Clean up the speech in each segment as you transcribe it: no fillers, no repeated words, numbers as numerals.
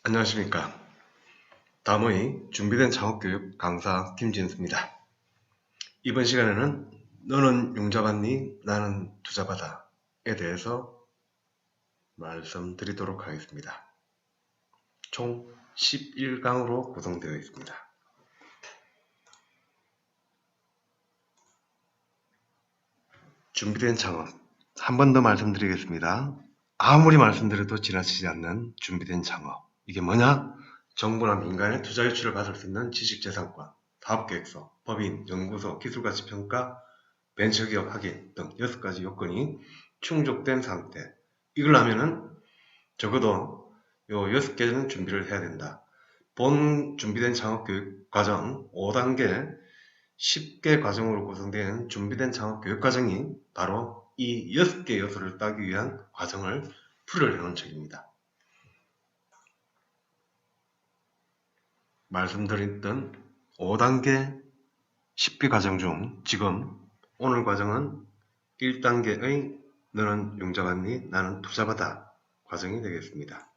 안녕하십니까. 다모의 준비된 창업교육 강사 김진수입니다. 이번 시간에는 너는 용접받니? 나는 투자받아에 대해서 말씀드리도록 하겠습니다. 총 11강으로 구성되어 있습니다. 준비된 창업. 한 번 더 말씀드리겠습니다. 아무리 말씀드려도 지나치지 않는 준비된 창업. 이게 뭐냐? 정부나 민간의 투자 유치를 받을 수 있는 지식재산권, 사업계획서, 법인, 연구소, 기술가치평가, 벤처기업 확인 등 6가지 요건이 충족된 상태. 이걸 하면은 적어도 요 6개는 준비를 해야 된다. 본 준비된 창업교육 과정 5단계 10개 과정으로 구성된 준비된 창업교육 과정이 바로 이 6개 요소를 따기 위한 과정을 풀이를 해놓은 책입니다. 말씀드렸던 5단계 10개 과정 중 지금 오늘 과정은 1단계의 너는 용접받니? 나는 투자받아 과정이 되겠습니다.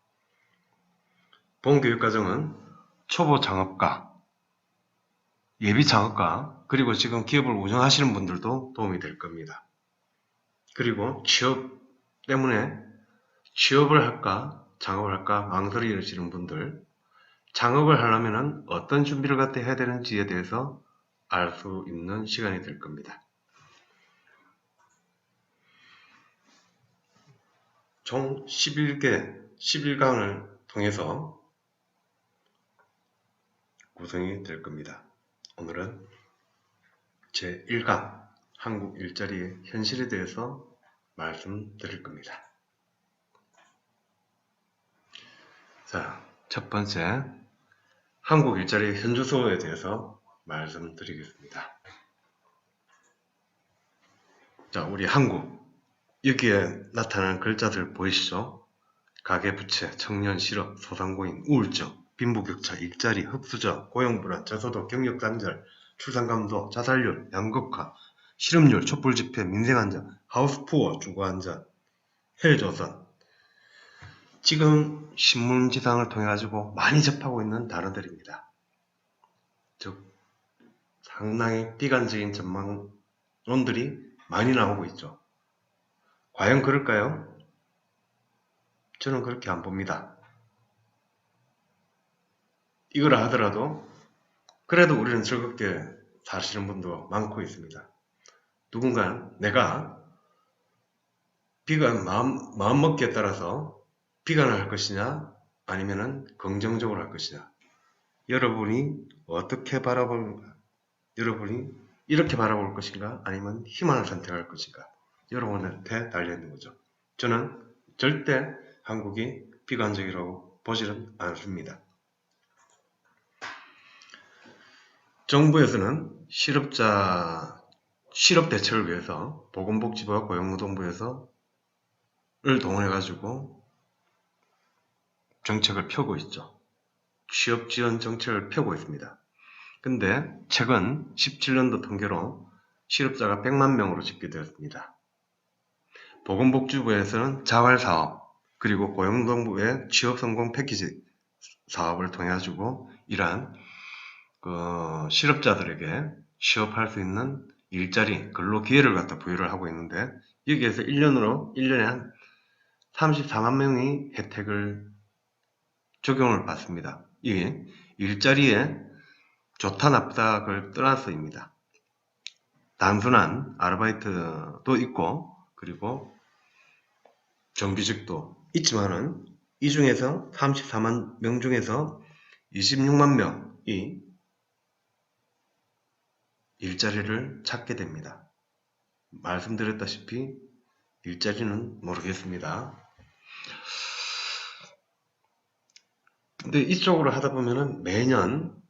본 교육과정은 초보 창업가, 예비 창업가, 그리고 지금 기업을 운영하시는 분들도 도움이 될 겁니다. 그리고 취업 때문에 취업을 할까 창업을 할까 망설이시는 분들, 창업을 하려면 어떤 준비를 갖다 해야 되는지에 대해서 알 수 있는 시간이 될 겁니다. 총 11강을 통해서 구성이 될 겁니다. 오늘은 제1강 한국 일자리의 현실에 대해서 말씀드릴 겁니다. 자, 첫 번째 한국 일자리 현주소에 대해서 말씀드리겠습니다. 자, 우리 한국 여기에 나타나는 글자들 보이시죠? 가계부채, 청년, 실업, 소상공인, 우울증, 빈부격차, 일자리, 흡수저, 고용불안, 저소득, 경력단절, 출산감소, 자살률, 양극화, 실업률, 촛불집회, 민생안전, 하우스푸어, 주거안전, 헬조선. 지금 신문지상을 통해 가지고 많이 접하고 있는 단어들입니다. 즉 상당히 비관적인 전망론들이 많이 나오고 있죠. 과연 그럴까요? 저는 그렇게 안 봅니다. 이걸 하더라도 그래도 우리는 즐겁게 사시는 분도 많고 있습니다. 누군가는 내가 비관 마음먹기에 따라서 비관을 할 것이냐 아니면은 긍정적으로 할 것이냐, 여러분이 어떻게 여러분이 이렇게 바라볼 것인가 아니면 희망을 선택할 것인가, 여러분한테 달려있는 거죠. 저는 절대 한국이 비관적이라고 보지는 않습니다. 정부에서는 실업 대책을 위해서 보건복지부와 고용노동부에서 를 동원해가지고 정책을 펴고 있죠. 취업 지원 정책을 펴고 있습니다. 근데 최근 17년도 통계로 실업자가 100만 명으로 집계되었습니다. 보건복지부에서는 자활사업, 그리고 고용노동부의 취업성공 패키지 사업을 통해 가지고 이러한 실업자들에게 취업할 수 있는 일자리, 근로기회를 갖다 부여를 하고 있는데, 여기에서 1년에 한 34만 명이 혜택을 적용을 받습니다. 이게 일자리에 좋다 나쁘다를 떠나서입니다. 단순한 아르바이트도 있고 그리고 정규직도 있지만은 이 중에서 34만 명 중에서 26만 명이 일자리를 찾게 됩니다. 말씀드렸다시피 일자리는 모르겠습니다. 근데 이쪽으로 하다 보면은 매년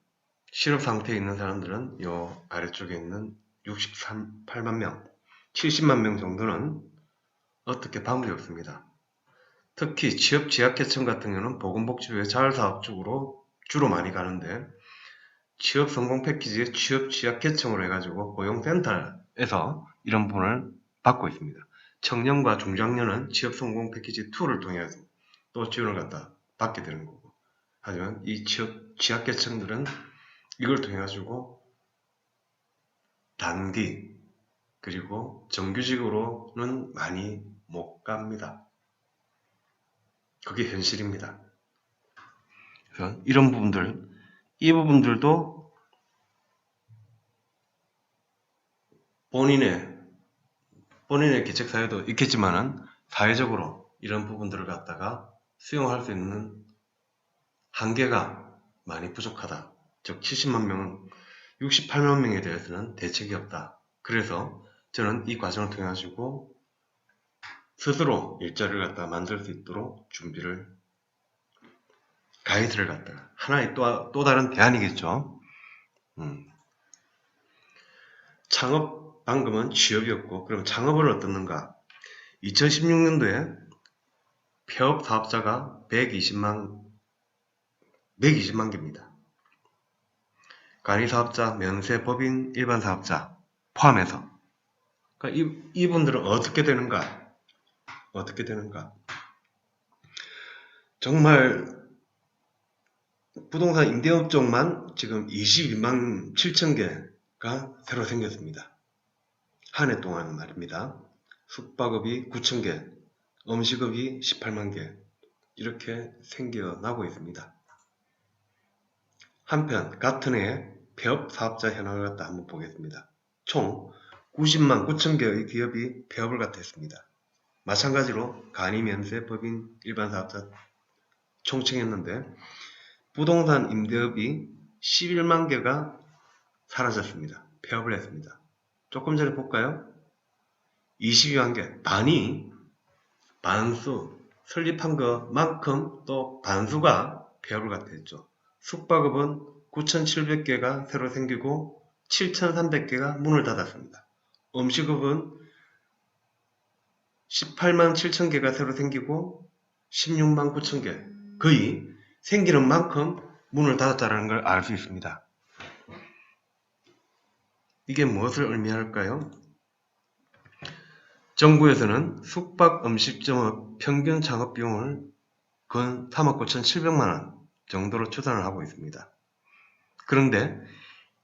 실업 상태에 있는 사람들은 요 아래쪽에 있는 68만 명, 70만 명 정도는 어떻게 방법이 없습니다. 특히 취업 취약계층 같은 경우는 보건복지부의 자활사업 쪽으로 주로 많이 가는데, 취업 성공 패키지의 취업 취약계층으로 해가지고 고용센터에서 이런 부분을 받고 있습니다. 청년과 중장년은 취업 성공 패키지 2를 통해서 또 지원을 갖다 받게 되는 거고, 하지만 이 취약계층들은 이걸 통해 가지고 단기 그리고 정규직으로는 많이 못 갑니다. 그게 현실입니다. 그래서 이런 부분들, 이 부분들도 본인의 계책사유도 있겠지만은 사회적으로 이런 부분들을 갖다가 수용할 수 있는 한계가 많이 부족하다. 즉 70만 명은 68만 명에 대해서는 대책이 없다. 그래서 저는 이 과정을 통해 가지고 스스로 일자리를 갖다가 만들 수 있도록 가이드를 갖다가 하나의 또 다른 대안이겠죠. 창업 방금은 취업이었고, 그럼 창업을 어떻는가? 2016년도에 폐업 사업자가 120만 개입니다. 간이 사업자, 면세, 법인, 일반 사업자 포함해서. 그러니까 이분들은 어떻게 되는가? 정말 부동산 임대업종만 지금 22만 7천 개가 새로 생겼습니다. 한 해 동안 말입니다. 숙박업이 9천 개, 음식업이 18만 개 이렇게 생겨나고 있습니다. 한편 같은 해에 폐업 사업자 현황을 갖다 한번 보겠습니다. 총 90만 9천 개의 기업이 폐업을 갖다 했습니다. 마찬가지로 간이, 면세, 법인, 일반 사업자 총칭했는데 부동산 임대업이 11만 개가 사라졌습니다. 폐업을 했습니다. 조금 전에 볼까요? 22만 개, 반수, 설립한 것만큼 또 반수가 폐업을 갖다 했죠. 숙박업은 9,700개가 새로 생기고 7,300개가 문을 닫았습니다. 음식업은 18만 7천 개가 새로 생기고 16만 9천 개, 거의 생기는 만큼 문을 닫았다는 걸 알 수 있습니다. 이게 무엇을 의미할까요? 정부에서는 숙박 음식점업 평균 창업비용을 근 3억 9,700만 원 정도로 추산을 하고 있습니다. 그런데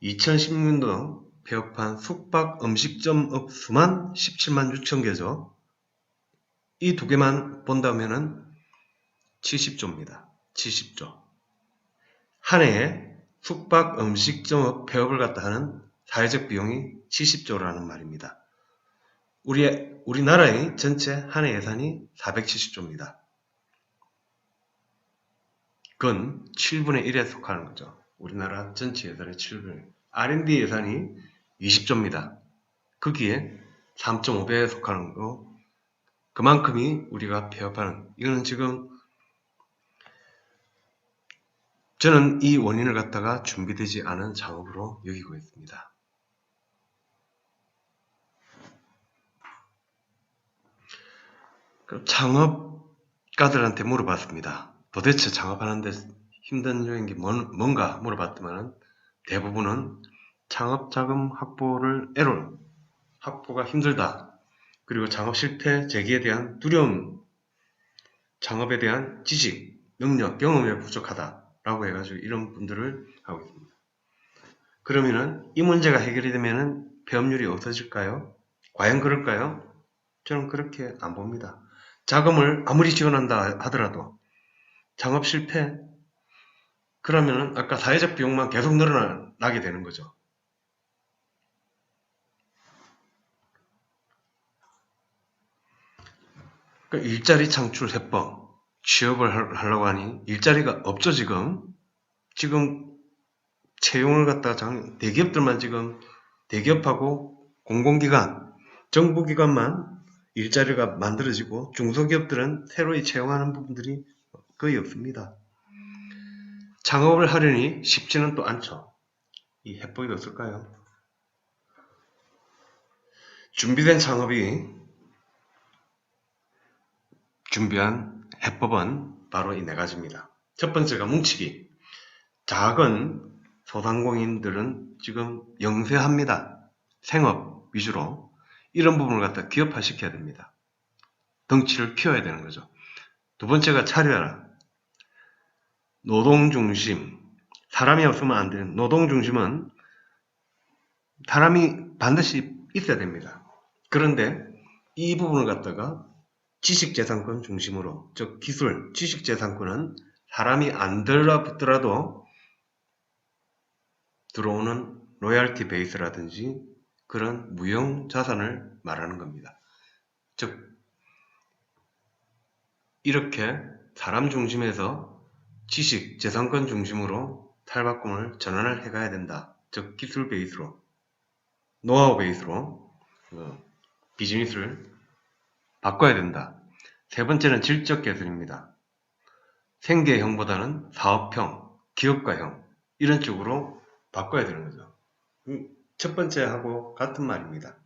2016년도 폐업한 숙박 음식점업 수만 17만 6천 개죠. 이 두 개만 본다면은 70조입니다. 70조. 한 해에 숙박 음식점업 폐업을 갖다 하는 사회적 비용이 70조라는 말입니다. 우리나라의 전체 한 해 예산이 470조입니다. 그건 7분의 1에 속하는 거죠. 우리나라 전체 예산의 7분의 1. R&D 예산이 20조입니다. 거기에 3.5배에 속하는 거, 그만큼이 우리가 폐업하는, 이거는 지금 저는 이 원인을 갖다가 준비되지 않은 창업으로 여기고 있습니다. 창업가들한테 물어봤습니다. 도대체 창업하는데 힘든 요인이 뭔가 물어봤더니 대부분은 창업 자금 확보가 힘들다. 그리고 창업 실패, 재기에 대한 두려움, 창업에 대한 지식, 능력, 경험이 부족하다. 라고 해가지고 이런 분들을 하고 있습니다. 그러면은 이 문제가 해결이 되면은 폐업률이 없어질까요? 과연 그럴까요? 저는 그렇게 안 봅니다. 자금을 아무리 지원한다 하더라도 창업 실패, 그러면은 아까 사회적 비용만 계속 늘어나게 되는 거죠. 그러니까 일자리 창출 해법, 취업을 하려고 하니 일자리가 없죠, 지금. 지금 채용을 갖다가 대기업들만 지금 대기업하고 공공기관, 정부기관만 일자리가 만들어지고 중소기업들은 새로이 채용하는 부분들이 거의 없습니다. 창업을 하려니 쉽지는 또 않죠. 이 해법이 없을까요? 준비된 준비한 해법은 바로 이 네 가지입니다. 첫 번째가 뭉치기. 작은 소상공인들은 지금 영세합니다. 생업 위주로 이런 부분을 갖다 기업화 시켜야 됩니다. 덩치를 키워야 되는 거죠. 두 번째가 차려라. 노동중심, 사람이 없으면 안 되는 노동중심은 사람이 반드시 있어야 됩니다. 그런데 이 부분을 갖다가 지식재산권 중심으로, 즉 기술, 지식재산권은 사람이 안 들어붙더라도 들어오는 로열티 베이스라든지 그런 무형자산을 말하는 겁니다. 즉 이렇게 사람 중심에서 지식재산권 중심으로 탈바꿈을 전환을 해가야 된다. 즉 기술 베이스로, 노하우 베이스로 비즈니스를 바꿔야 된다. 세 번째는 질적 개선입니다. 생계형보다는 사업형, 기업가형 이런 쪽으로 바꿔야 되는 거죠. 첫 번째하고 같은 말입니다.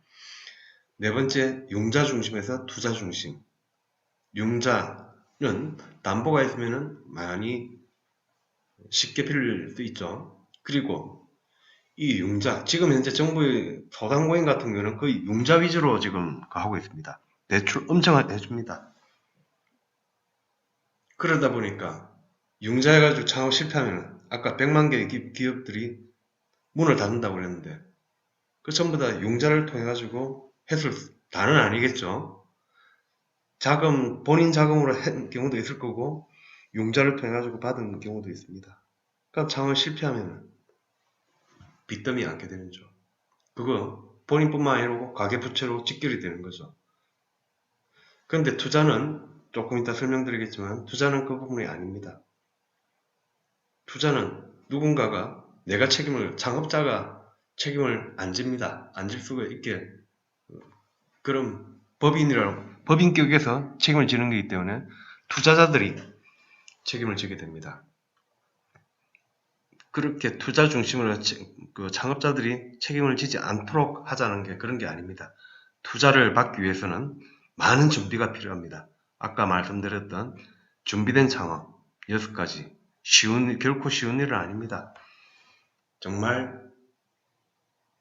네 번째, 융자 중심에서 투자 중심. 융자는 담보가 있으면 많이 쉽게 빌릴 수 있죠. 그리고 이 융자, 지금 현재 정부의 소상공인 같은 경우는 거의 융자 위주로 지금 하고 있습니다. 대출 엄청 해줍니다. 그러다 보니까 융자해가지고 창업 실패하면 아까 100만 개의 기업들이 문을 닫는다고 그랬는데 그 전부 다 융자를 통해 가지고 했을 다는 아니겠죠. 자금, 본인 자금으로 한 경우도 있을 거고 융자를 통해 가지고 받은 경우도 있습니다. 그러니까 창업 실패하면 빚더미에 앉게 되는 거죠. 그거 본인뿐만 아니고 가계부채로 직결이 되는 거죠. 그런데 투자는 조금 이따 설명드리겠지만 투자는 그 부분이 아닙니다. 투자는 누군가가 내가 창업자가 책임을 안 집니다. 안 질 수가 있게 그런 법인격에서 책임을 지는 것이기 때문에 투자자들이 책임을 지게 됩니다. 그렇게 투자 중심으로 그 창업자들이 책임을 지지 않도록 하자는 게 그런 게 아닙니다. 투자를 받기 위해서는 많은 준비가 필요합니다. 아까 말씀드렸던 준비된 창업 6가지 결코 쉬운 일은 아닙니다. 정말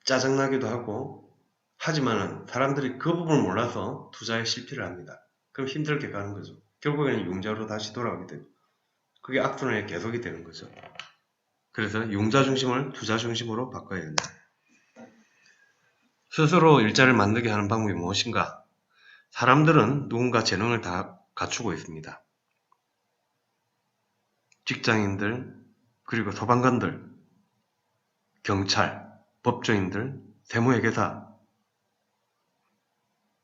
짜증나기도 하고 하지만 사람들이 그 부분을 몰라서 투자에 실패를 합니다. 그럼 힘들게 가는 거죠. 결국에는 융자로 다시 돌아오게 되고 그게 악순환의 계속이 되는 거죠. 그래서 융자 중심을 투자 중심으로 바꿔야 된다. 스스로 일자를 만들게 하는 방법이 무엇인가? 사람들은 누군가 재능을 다 갖추고 있습니다. 직장인들, 그리고 소방관들, 경찰, 법조인들, 세무회계사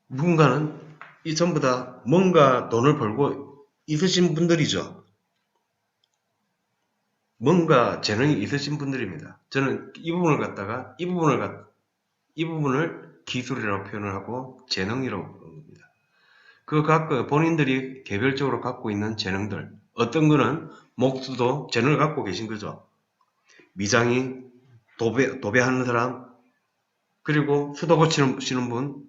누군가는 이 전부 다 뭔가 돈을 벌고 있으신 분들이죠. 뭔가 재능이 있으신 분들입니다. 저는 이 부분을 기술이라고 표현을 하고 재능이라고 부르는 겁니다. 본인들이 개별적으로 갖고 있는 재능들, 어떤 거는 목수도 재능을 갖고 계신 거죠. 미장이, 도배하는 사람, 그리고 수도 고치는 분,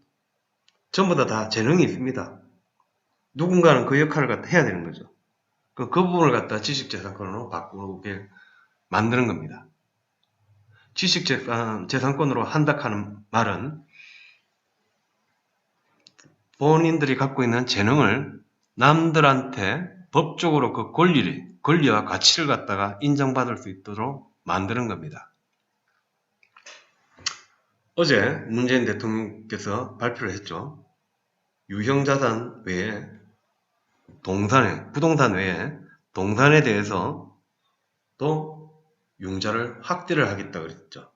전부 다 재능이 있습니다. 누군가는 그 역할을 해야 되는 거죠. 그 부분을 갖다 지식재산권으로 바꾸게 만드는 겁니다. 지식재산권으로 한다 하는 말은 본인들이 갖고 있는 재능을 남들한테 법적으로 그 권리와 가치를 갖다가 인정받을 수 있도록 만드는 겁니다. 어제 문재인 대통령께서 발표를 했죠. 유형자산 외에 부동산 외에 동산에 대해서 또 융자를 확대를 하겠다 그랬죠.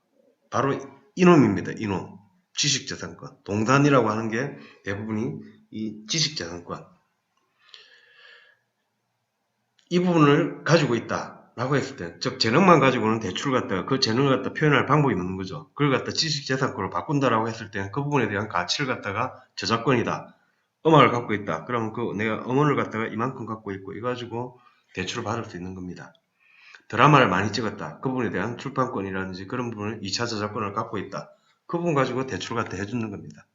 바로 이놈입니다. 이놈. 지식재산권. 동산이라고 하는 게 대부분이 이 지식재산권. 이 부분을 가지고 있다라고 했을 때, 즉 재능만 가지고는 대출을 갖다가 그 재능을 갖다 표현할 방법이 없는 거죠. 그걸 갖다 지식재산권으로 바꾼다라고 했을 때 그 부분에 대한 가치를 갖다가 저작권이다. 음악을 갖고 있다. 그러면 내가 음원을 갖다가 이만큼 갖고 있고 이거 가지고 대출을 받을 수 있는 겁니다. 드라마를 많이 찍었다. 그 부분에 대한 출판권이라든지 그런 부분을 2차 저작권을 갖고 있다. 그 부분 가지고 대출 갖다 해주는 겁니다.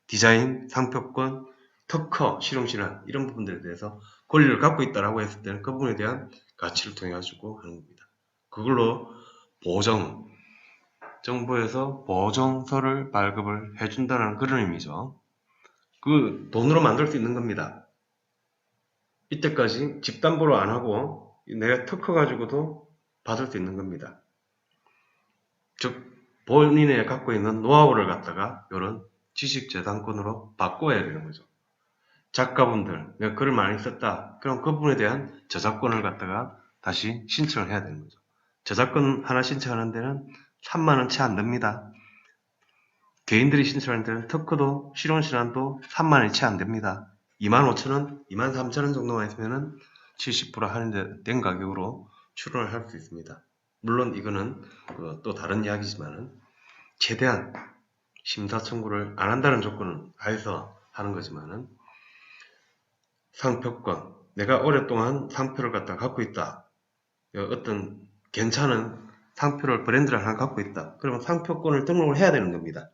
디자인, 상표권, 특허, 실용실현 이런 부분들에 대해서 권리를 갖고 있다라고 했을 때는 그 부분에 대한 가치를 통해 가지고 하는 겁니다. 그걸로 정부에서 보정서를 발급을 해준다는 그런 의미죠. 그 돈으로 만들 수 있는 겁니다. 이때까지 집담보로 안 하고 내가 특허 가지고도 받을 수 있는 겁니다. 즉 본인이 갖고 있는 노하우를 갖다가 이런 지식재산권으로 바꿔야 되는 거죠. 작가분들, 내가 글을 많이 썼다. 그럼 그 부분에 대한 저작권을 갖다가 다시 신청을 해야 되는 거죠. 저작권 하나 신청하는 데는 3만원 채 안 됩니다. 개인들이 신청하는 데는 특허도 실효시간도 3만원이 채 안 됩니다. 25,000원, 23,000원 정도만 있으면은 70% 할인된 가격으로 출원을 할 수 있습니다. 물론 이거는 또 다른 이야기지만은 최대한 심사 청구를 안 한다는 조건을 하에서 하는 거지만은 상표권, 내가 오랫동안 상표를 갖다 갖고 있다. 어떤 괜찮은 상표를 브랜드를 하나 갖고 있다. 그러면 상표권을 등록을 해야 되는 겁니다.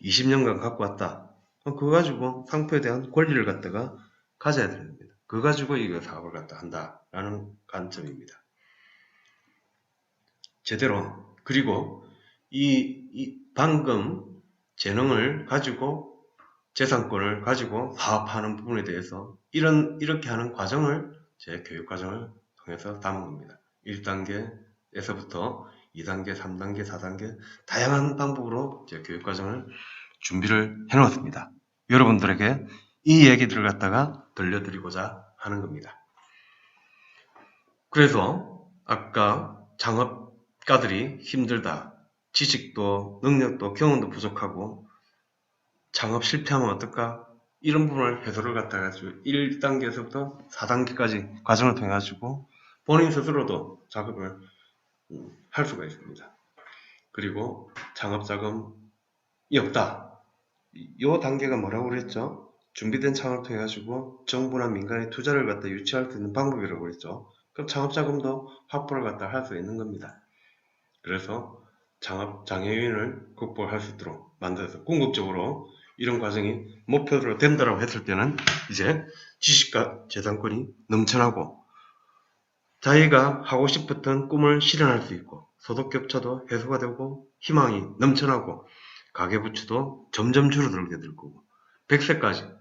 20년간 갖고 왔다. 그럼 그거 가지고 상표에 대한 권리를 갖다가 가져야 되는 겁니다. 그거 가지고 이거 사업을 갖다 한다라는 관점입니다. 제대로. 그리고 이 방금 재능을 가지고 재산권을 가지고 사업하는 부분에 대해서 이렇게 하는 과정을 제 교육 과정을 통해서 담은 겁니다. 1단계에서부터 2단계, 3단계, 4단계 다양한 방법으로 제 교육 과정을 준비를 해 놓았습니다. 여러분들에게 이 얘기들을 갖다가 들려드리고자 하는 겁니다. 그래서 아까 창업가들이 힘들다. 지식도 능력도 경험도 부족하고 창업 실패하면 어떨까? 이런 부분을 해소를 갖다가 1단계에서부터 4단계까지 과정을 통해 가지고 본인 스스로도 작업을 할 수가 있습니다. 그리고 창업 자금이 없다. 이 단계가 뭐라고 그랬죠? 준비된 창업을 통해 가지고 정부나 민간의 투자를 갖다 유치할 수 있는 방법이라고 그랬죠. 그럼 창업 자금도 확보를 갖다 할 수 있는 겁니다. 그래서 창업 장애 요인을 극복할 수 있도록 만들어서 궁극적으로 이런 과정이 목표로 된다고 했을 때는 이제 지식과 재산권이 넘쳐나고 자기가 하고 싶었던 꿈을 실현할 수 있고 소득격차도 해소가 되고 희망이 넘쳐나고 가계부채도 점점 줄어들게 될 거고 100세까지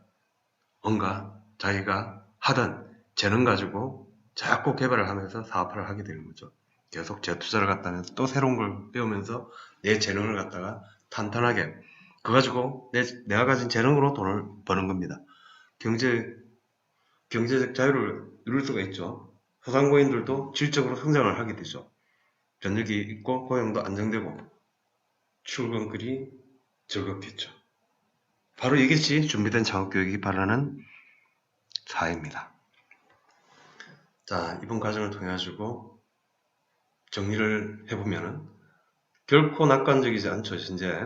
뭔가 자기가 하던 재능 가지고 자꾸 개발을 하면서 사업을 하게 되는 거죠. 계속 재투자를 갖다 하면서 또 새로운 걸 배우면서 내 재능을 갖다가 탄탄하게 그거 가지고 내가 가진 재능으로 돈을 버는 겁니다. 경제적 자유를 누릴 수가 있죠. 소상공인들도 질적으로 성장을 하게 되죠. 저녁이 있고 고용도 안정되고 출근길이 즐겁겠죠. 바로 이것이 준비된 창업교육이 바라는 사회입니다. 자, 이번 과정을 통해 가지고 정리를 해보면은 결코 낙관적이지 않죠. 현재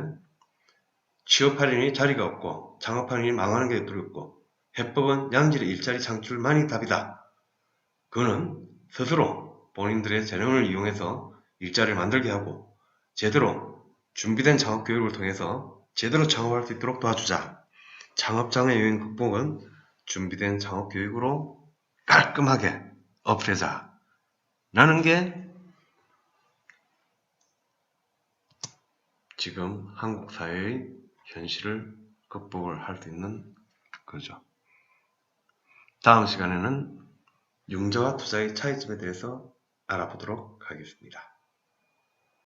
취업할인이 자리가 없고 창업할인이 망하는 게 두렵고 해법은 양질의 일자리 창출만이 답이다. 그거는 스스로 본인들의 재능을 이용해서 일자리를 만들게 하고 제대로 준비된 창업교육을 통해서 제대로 창업할 수 있도록 도와주자. 창업장애 요인 극복은 준비된 창업교육으로 깔끔하게 없애자. 라는 게 지금 한국 사회의 현실을 극복을 할 수 있는 거죠. 다음 시간에는 융자와 투자의 차이점에 대해서 알아보도록 하겠습니다.